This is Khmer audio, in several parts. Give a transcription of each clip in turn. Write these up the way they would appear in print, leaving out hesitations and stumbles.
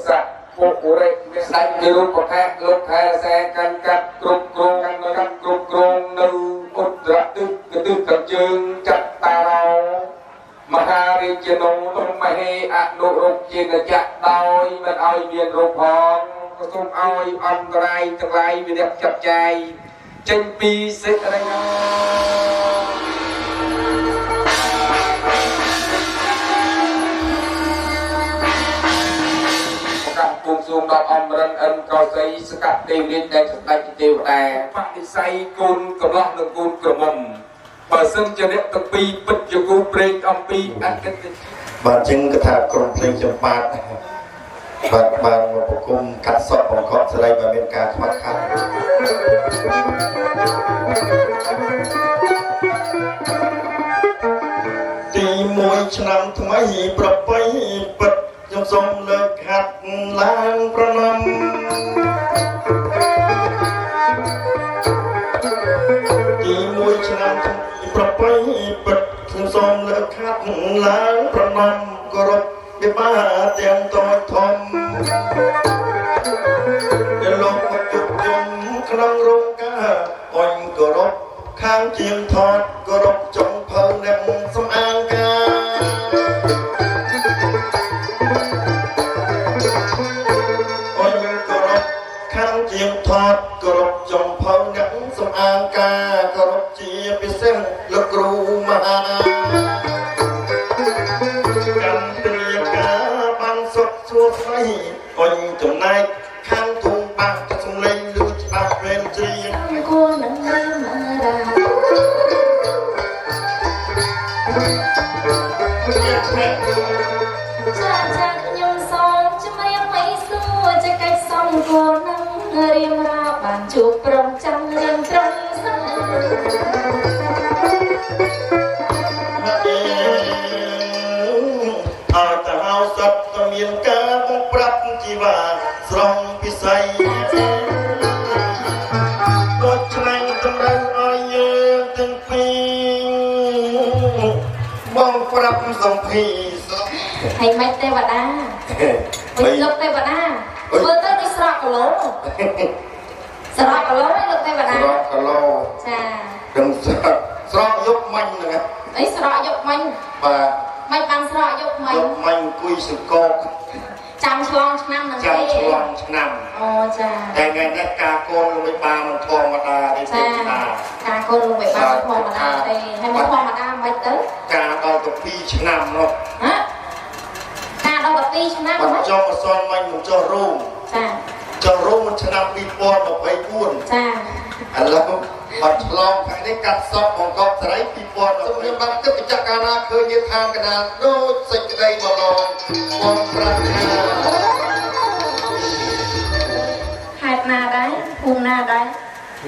ស័កពុរិស្ដេចនិរុបខៈលោកខែសែកាន់កាត់គ្រប់គ្រងនៅឧត្តរទិសកជើងចត្តារោមហារាជនងទុំមហេអនុរុជានចៈដោយមិនឲ្យមានរូបផងក៏សូមឲ្យអន្តរាយទាំងឡាយវិរៈចាត់ចែងចេញពីសេចក្តីគង់សួងដល់អមរិនអិនកោសីសកទេវរាជដែលសម្ដេចទេវតាបដិស័យកូនកំឡោះនិងកូនក្រមុំបើសិនជាអ្នកទាំងពីរពិតជាគូព្រេងអំពីអកិត្តិយសបាទចឹងកថាក្រុមភ្លេងចម្បាតបាទបានមកប្រគំកាត់សក់បង្កប់ស្រីបើមានការខ្វះខាតទី1ឆ្នាំថ្មីប្រពៃពិតខ្ញុំសូមលើកហាត់ឡើងប្រណម្យទី1ឆ្នាំថ្មីប្រពៃពិតខ្ញុំសូមលើកហាត់ឡើងប្រណម្យគោរពវិបាទាំងតូចធំដែលលោកមកជួបជុំក្នុងរោងការអញគោរពខាងជាងថតគោរពចុងភៅអ្នកសំអាងការជាងថតគោរពចំផៅអ្នកសំអាងការគោរពជាពិសេសលោកគ្រូមហាកម្មត្រៀមការបានសុខសួស្ដីអញចំណែកខាងទូងបាក់សំលេងលឺច្បាស់ពេលជ្រៀងគួរនឹងរៀនរាចាខ្ញុំសូមជំរាបមិនសួរជាកិច្ចសំគួរនឹងរៀបរាប់បានជួបព្រមចាំរៀងត្រឹមសិនអើតើហៅសត្វក៏មានការមកប្រាប់ជីវ៉ាស្រងពិស័យក៏ឆ្នៃតម្រូវឲ្យយើងទាំងពីរបងប្រាប់សំភីហើយមិនទេវតាវិញលោកទេវតាធ្វើទៅដូចស្រកគីឡូស្រកគីឡូឯលោកទេវតាស្រកគីឡូចាដឹងស្រកយកមាញ់ហ្នឹងអីស្រកយកមាញ់បាទមិនបានស្រកយកមាញ់យកមាញ់អង្គុយសង្កកចាំឆ្លងឆ្នាំហ្នឹងទេចាំឆ្លងឆ្នាំអូចាតែថ្ងៃនេះការកូនលោកបានមិនធម្មតាទេចាការកូនលោកបានធម្មតាទេហើយមិនធម្មតាមិនទៅការដល់ទៅ2ឆ្នាំនោះហ៎ការដល់ទៅ2ឆ្នាំមិនចង់អសនមាញ់មិនចោះរោងចាចោះរោងមួយឆ្នាំ2024ចាឥឡូវបាត់ឆ្លងថ្ងៃនេះកាត់សក់បង្កប់ស្រី2000ខ្ញុំបានគិតបច្ចកាលណាឃើញយើងខាងកណ្ដាលដូចសេចក្តីបឡងបងប្រាថ្នាហេតុណាដែរភូមិណាដែរ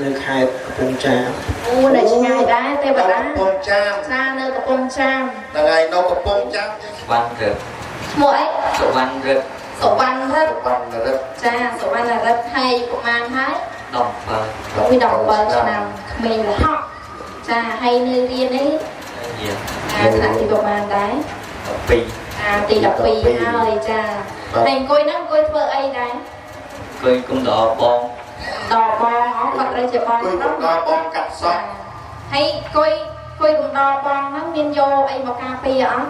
នៅខេត្តកំពង់ចាមអូនៅឆ្ងាយដែរទេវតាកំពង់ចាមចានៅកំពង់ចាមហ្នឹងហើយនៅកំពង់ចាមវ៉ាន់រឹកឈ្មោះអីសុវណ្ណរឹកសុវណ្ណរឹកចាសុវណ្ណរឹកហើយប្រហែលហើយ17ឆ្នាំក្មេងរហ័សចាហើយនៅរៀននេះថ្នាក់ទីប្រហែលដែរ12ទី12ហើយចាហើយអង្គុយហ្នឹងអង្គុយធ្វើអីដែរអង្គុយគុំដកបងគាត់ត្រូវជាបងដល់បងកាត់សក់ហើយអង្គុយរំដបងហ្នឹងមានយកអីមកការពារអត់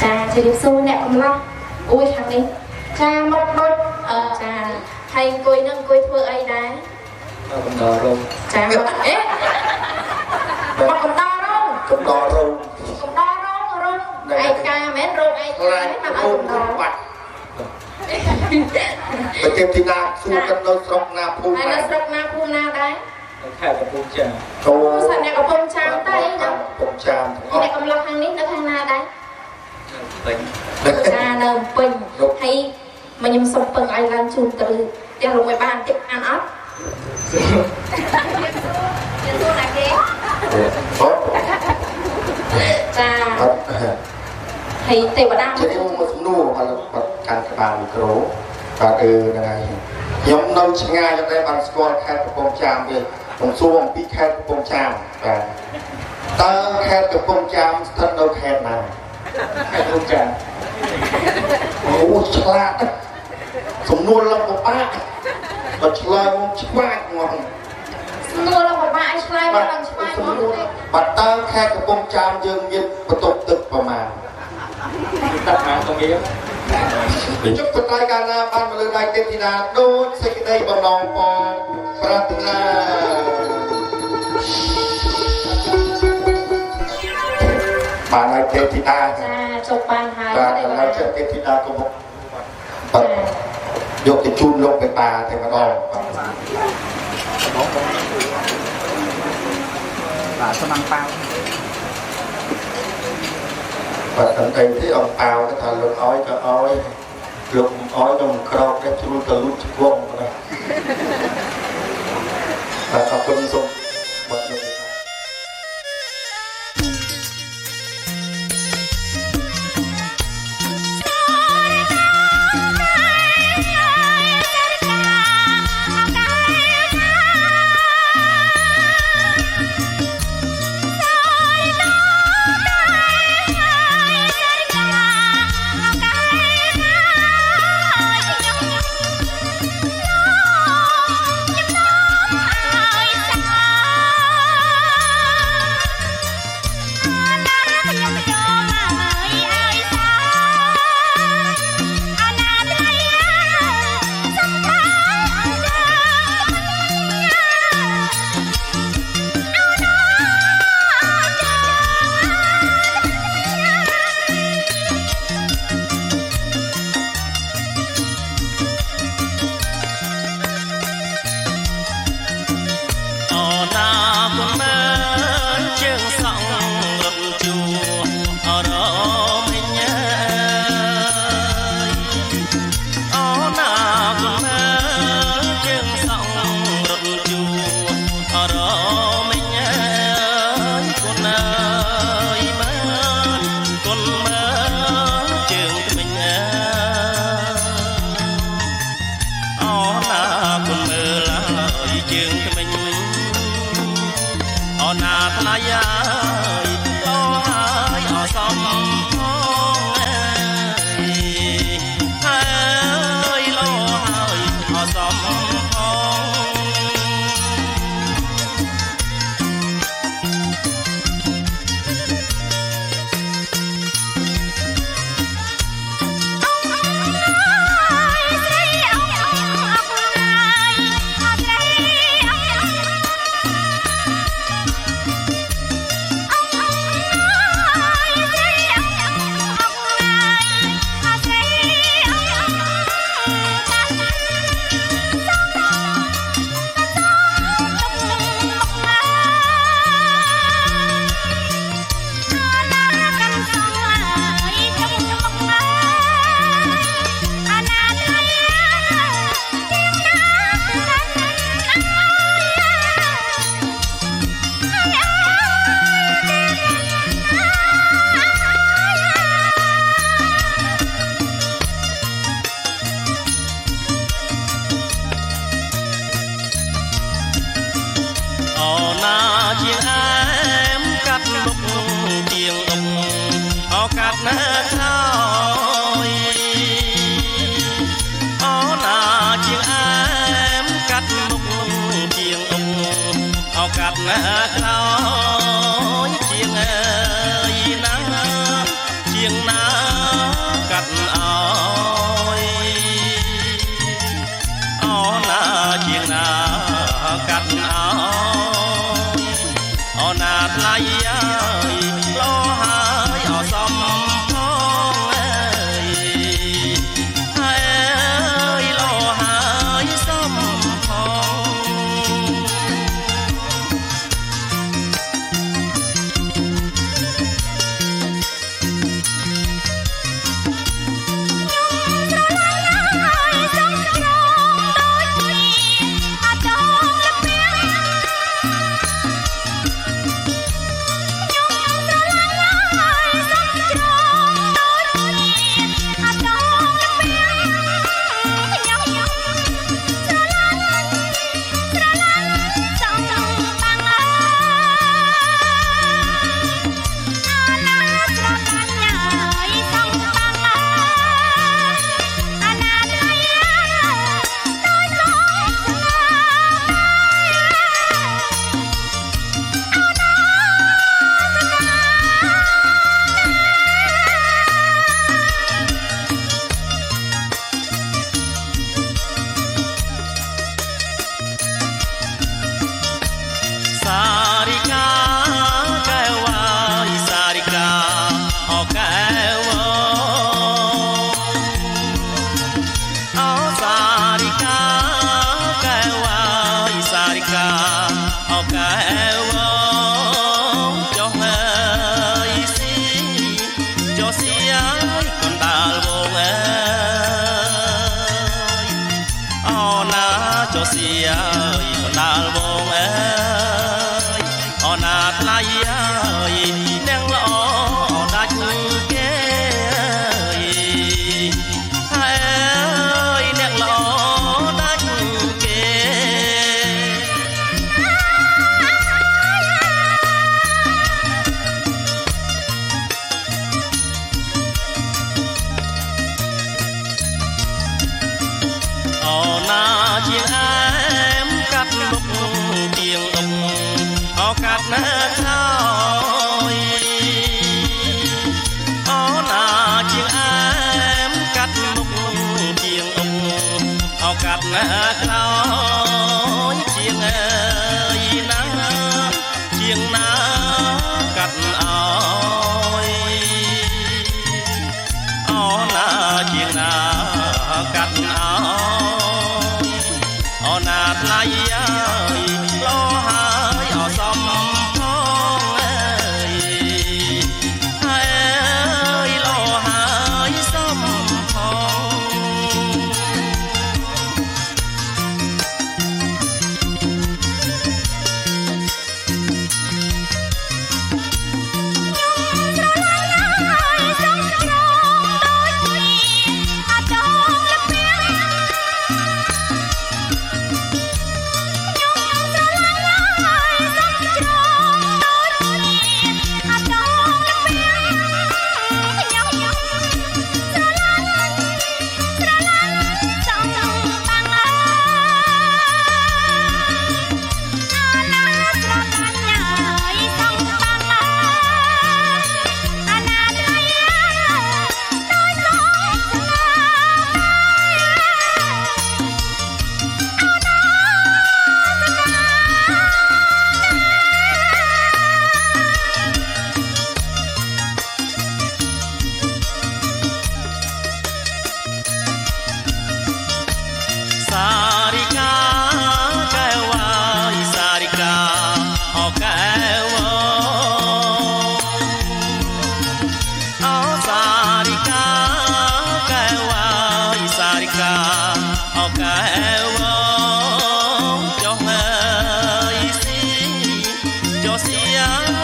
ចាជម្រាបសួរអ្នកកំឡោះអូយខាងនេះចាមកដូចចាហើយអង្គុយនឹងអង្គុយធ្វើអីដែរកំដររោងចាអេមកកំដររោងឯកាមែនរោងឯកាមែនមកឲ្យកំដរបាត់បើគេទីណាសួរกันនៅស្រុកណាភូមិណានៅស្រុកណាភូមិណាដែរនៅខេត្តកំពង់ចាមអូសាច់អ្នកកំពង់ចាមតើអីណាកំពង់ចាមអ្នកកំឡោះខាងនេះនៅខាងណាដែរពេញចានៅពេញហើយមកខ្ញុំសុំពឹងឲ្យឡើងជូនទៅផ្ទះលោកមួយបានតិចអានអត់យើងទូណាគេចាហើយទេវតាមកសំណួរបាត់កាន់ក្បាលមីក្រូបាទហ្នឹងហើយខ្ញុំនៅឆ្ងាយតែបានស្គាល់ខេត្តកំពង់ចាមទេខ្ញុំសួរអំពីខេត្តកំពង់ចាមបាទតើខេត្តកំពង់ចាមស្ថិតនៅខេត្តណាខេត្តកំពង់ចាម អូឆ្លាតសំនួរឡើងបបាក់បើឆ្លើយមកឆ្វាច់មកសំនួរឡើងបបាក់ឆ្លើយមកឡើងឆ្វាច់មកបាត់តើខេត្តកំពង់ចាមយើងមានបន្ទប់ទឹកប្រមាណទឹកមកតងារជប់តៃកាលណាបានមកលើដៃទេពធីតាដូចសេចក្តីបំណងផងប្រាថ្នាបានហើយទេពធីតាចាចុកបានហើយបាទហើយចិត្តទេពធីតាក៏មកបាទយកទៅជូនលោកបេតាតែម្ដងបាទស្មាំងប៉ាវបាទអីទេអង្គប៉ាវទៅថាលោកអោយក៏អោយលោកអោយទៅក្រោកតែជ្រុលទៅលូតឆ្គងណាបាទអរគុណសូមបាទលោក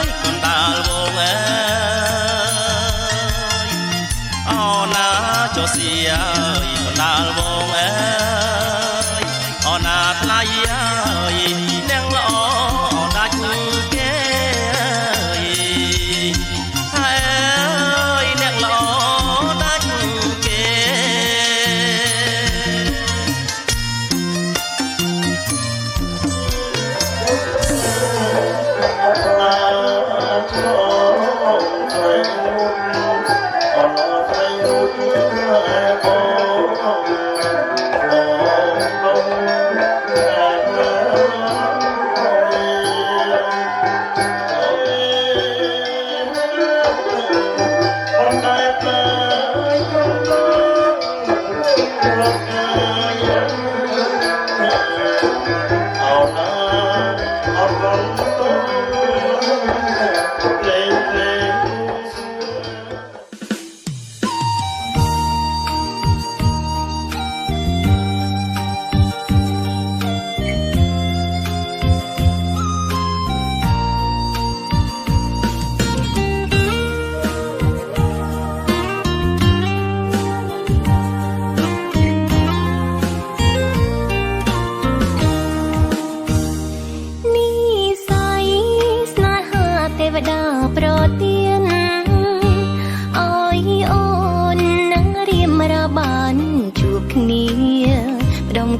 យកូនដាល់វងអើយអូណាចុះសៀអើយកូនដាល់វងអើយអូណាថ្លៃអើយនាងល្អដាច់គេហើយនាងល្អដាច់គេ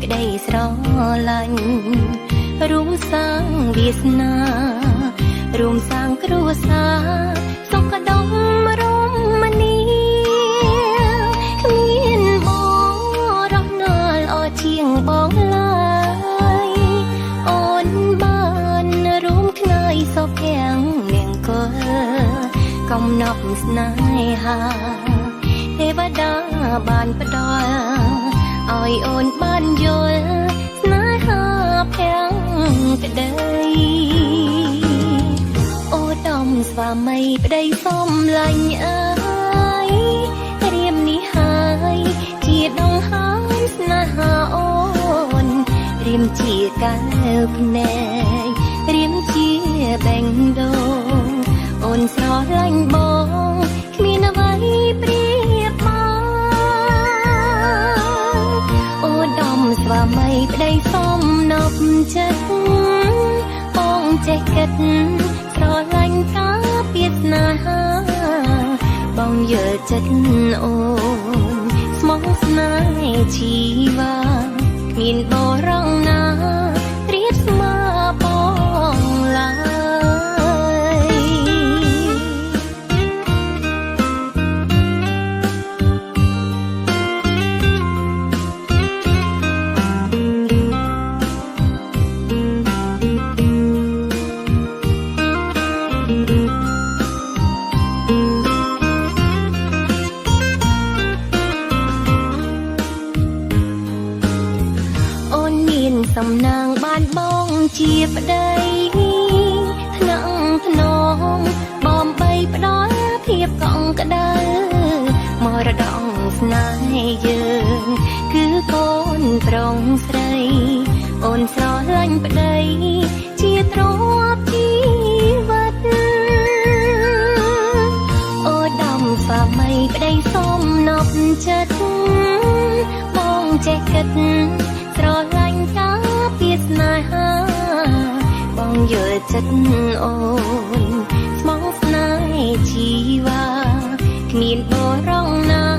ក្តីស្រឡាញ់រួមសាងវាសនារួមសាងគ្រួសារសុខដុមរមនាគ្មានបងរស់នៅល្អជាងបងឡើយអូនបានរួមខ្នើយសុខទាំងនាងកលកំណប់ស្នេហាទេវតាបានផ្ដល់ឲ្យអូនបានយល់ស្នេហាភាំងក្តីអូដំស្វាមីប្តីសំឡាញ់អើយរៀមនេះហើយជាដងហើយស្នេហាអូនរៀមជាកែវភ្នែករៀមជាបេងដូងអូនស្រឡាញ់បងគ្មានអ្វីប្រៀបមកស្វាមីប្តីសំណប់ចិត្តបងចេះគិតស្រឡាញ់ការពារស្នេហាបងយល់ចិត្តអូនស្មោះស្នេហ៍ជីវ៉ាគ្មានបរងណាប្រៀបស្មើបងឡើយ សំណាងបានបងជាប្តីថ្នាក់ថ្នមបំបីផ្ដល់ភាពកក់ក្ដៅមរតកស្នេហ៍យើងគឺកូនប្រុងស្រីអូនស្រឡាញ់ប្តីជាទ្រព្យជីវិតអូដំស្វាមីប្តីសំណប់ចិត្តបងចេះគិតស្រឡាញ់ការពារស្នេហាបងយល់ចិត្តអូនស្មោះស្នេហ៍ជីវ៉ាគ្មានបរងណា